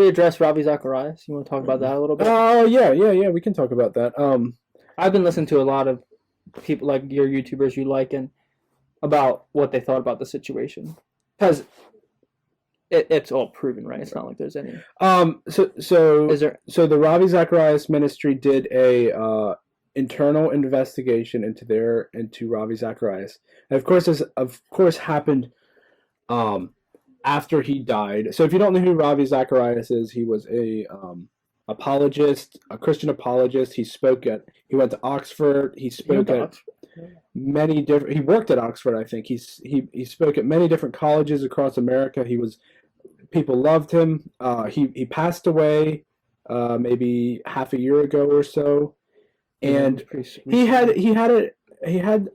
We address Ravi Zacharias. You want to talk about that a little bit? Oh yeah. We can talk about that. I've been listening to a lot of people like your YouTubers you like and about what they thought about the situation because it's all proven, right? It's not like there's any. So Is there? so the Ravi Zacharias ministry did a internal investigation into Ravi Zacharias, and of course this happened um after he died. So if you don't know who Ravi Zacharias is, he was a apologist, a Christian apologist. He went to Oxford. He spoke at many different. He worked at Oxford, I think. He spoke at many different colleges across America. People loved him. He passed away maybe half a year ago or so, and he had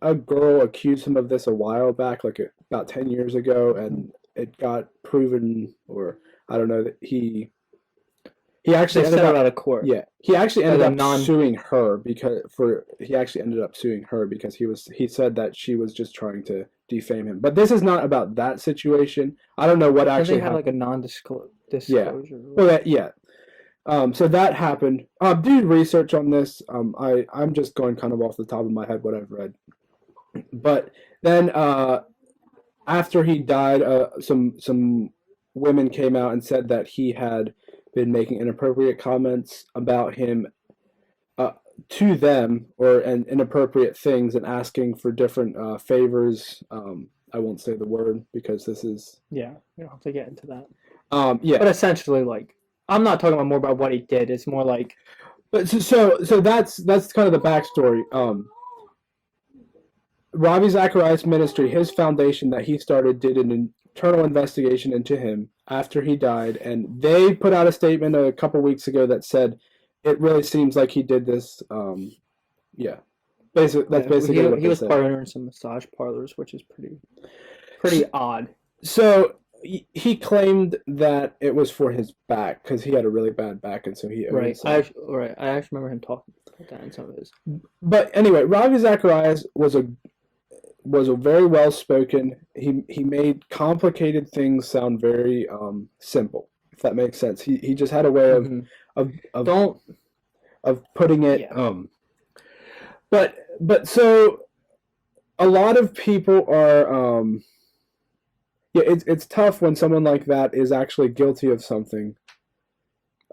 a girl accuse him of this a while back, like about 10 years ago, and it got proven, or I don't know, that he actually They ended settled up. out of court. Yeah, he actually ended As a up non. suing her because he said that she was just trying to defame him. But this is not about that situation. I don't know what Does actually they have like a happened. non-disclosure? Yeah. Well, yeah. So that happened. Do research on this. I'm just going kind of off the top of my head what I've read. But then after he died, some women came out and said that he had been making inappropriate comments about him uh, to them, and inappropriate things, and asking for different favors. I won't say the word because this is Yeah, we don't have to get into that. yeah. But essentially, like, I'm not talking about more about what he did. It's more like, But so that's kind of the backstory. Ravi Zacharias Ministry, his foundation that he started, did an internal investigation into him after he died, and they put out a statement a couple weeks ago that said it really seems like he did this. Yeah, that's yeah, basically what he they was said. partner in some massage parlors, which is pretty odd. So he claimed that it was for his back because he had a really bad back, and so he owed Right. some. I actually remember him talking about that in some of his. But anyway, Ravi Zacharias was a very well spoken. He made complicated things sound very simple, if that makes sense. He just had a way Mm-hmm. of of, Don't. of putting it. Yeah. But so a lot of people are yeah. It's tough when someone like that is actually guilty of something.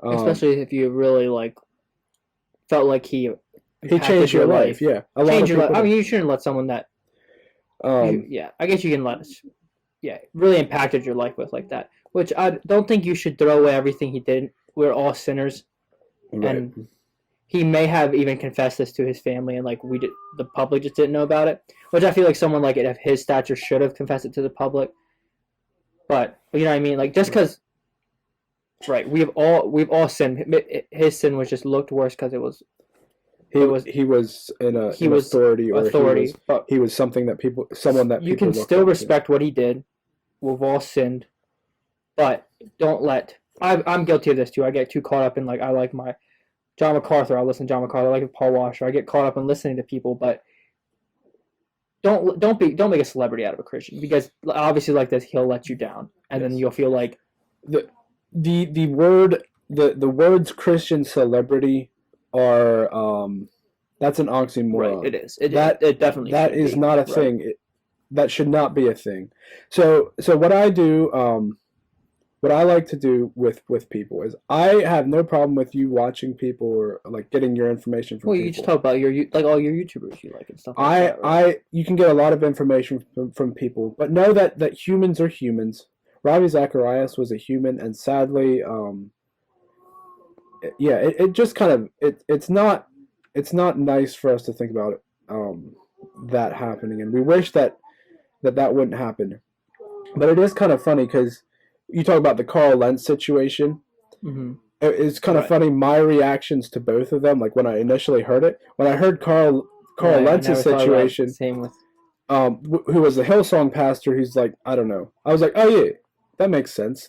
Especially if you really like felt like he He changed your life. Yeah, a lot of Change your life. people. I mean, you shouldn't let someone that. Um, Yeah, I guess you can let us. Yeah, really impacted your life with like that. Which I don't think you should throw away everything he did. We're all sinners, right. and he may have even confessed this to his family, and like the public just didn't know about it. Which I feel like someone like it of his stature should have confessed it to the public. But you know what I mean? Like just because, right? We've all sinned. His sin was just looked worse because He was in he an was authority, or authority. But he was someone that you people can looked still up to. respect what he did. We've all sinned, but don't let. I'm guilty of this too. I get too caught up in like I like my John MacArthur. I listen to John MacArthur. I like Paul Washer. I get caught up in listening to people, but don't make a celebrity out of a Christian because obviously like this he'll let you down, and then Yes. you'll feel like the the words Christian celebrity are that's an oxymoron. right. It is. It definitely that should is be. not a Right. thing. That should not be a thing. So what I do, what I like to do with people is I have no problem with you watching people or like getting your information from Well, people. you just talk about your like all your YouTubers you like and stuff like that. Right? You can get a lot of information from people, but know that humans are humans. Ravi Zacharias was a human, and sadly, yeah, it just kind of it's not nice for us to think about it, that happening, and we wish that wouldn't happen. But it is kind of funny because you talk about the Carl Lentz situation. Mm-hmm. It's kind of Right. funny my reactions to both of them. Like when I initially heard it, when I heard Carl Right, I Lentz's never thought about situation, same with who was the Hillsong pastor, he's like, I don't know. I was like, oh yeah, that makes sense.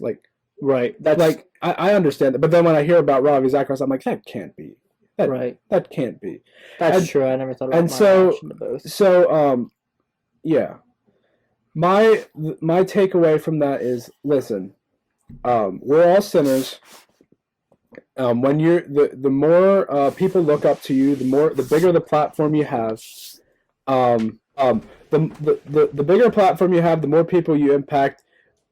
right. That's Like I understand that. But then when I hear about Ravi Zacharias, I'm like, that can't be. right. That can't be. That's And true. I never thought about and my so reaction to both. yeah. My takeaway from that is, listen, we're all sinners. When you're the more people look up to you, the bigger the platform you have. The bigger platform you have, the more people you impact.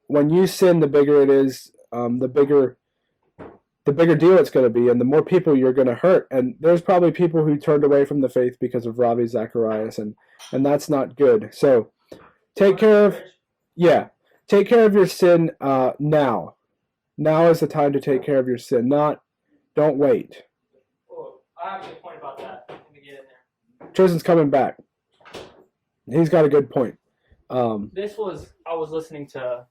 When you sin, the bigger it is. The bigger deal it's going to be, and the more people you're going to hurt. And there's probably people who turned away from the faith because of Ravi Zacharias, and that's not good. So take care of your sin now. Now is the time to take care of your sin. Don't wait. Oh, I have a good point about that. Let me get in there. Tristan's coming back. He's got a good point. I was listening to.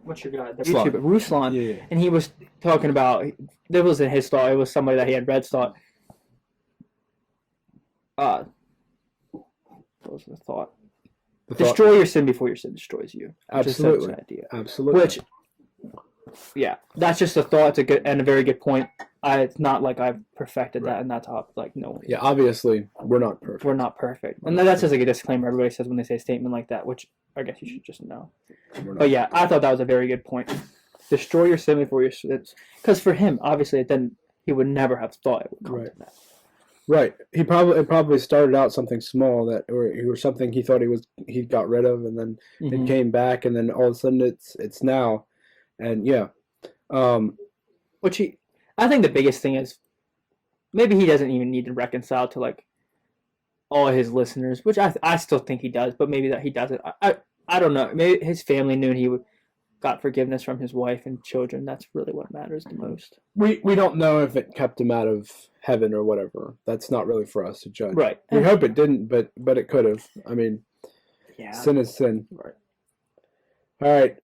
What's your guy? The Ruslan. YouTuber, Ruslan, Yeah. and he was talking about. It wasn't his thought. It was somebody that he had read thought. What was the thought? Destroy your sin before your sin destroys you. Absolutely. Just an idea. Absolutely. Which, yeah, that's just a thought. It's a good and a very good point. It's not like I've perfected that, and that's how no. Yeah, obviously we're not perfect. We're not perfect, and that's just like a disclaimer everybody says when they say a statement like that, which I guess you should just know. But yeah, I thought that was a very good point. Destroy your sin before your sins, because for him, obviously, he would never have thought it would come to that. Right. It probably started out something small or something he thought he got rid of, and then it came back, and then all of a sudden it's now, and yeah. I think the biggest thing is maybe he doesn't even need to reconcile to like all his listeners, which I still think he does, but maybe that he doesn't. I don't know. Maybe his family knew he got forgiveness from his wife and children. That's really what matters the most. We don't know if it kept him out of heaven or whatever. That's not really for us to judge. Right. We hope it didn't, but it could have. I mean, yeah. sin is sin. Right. All right.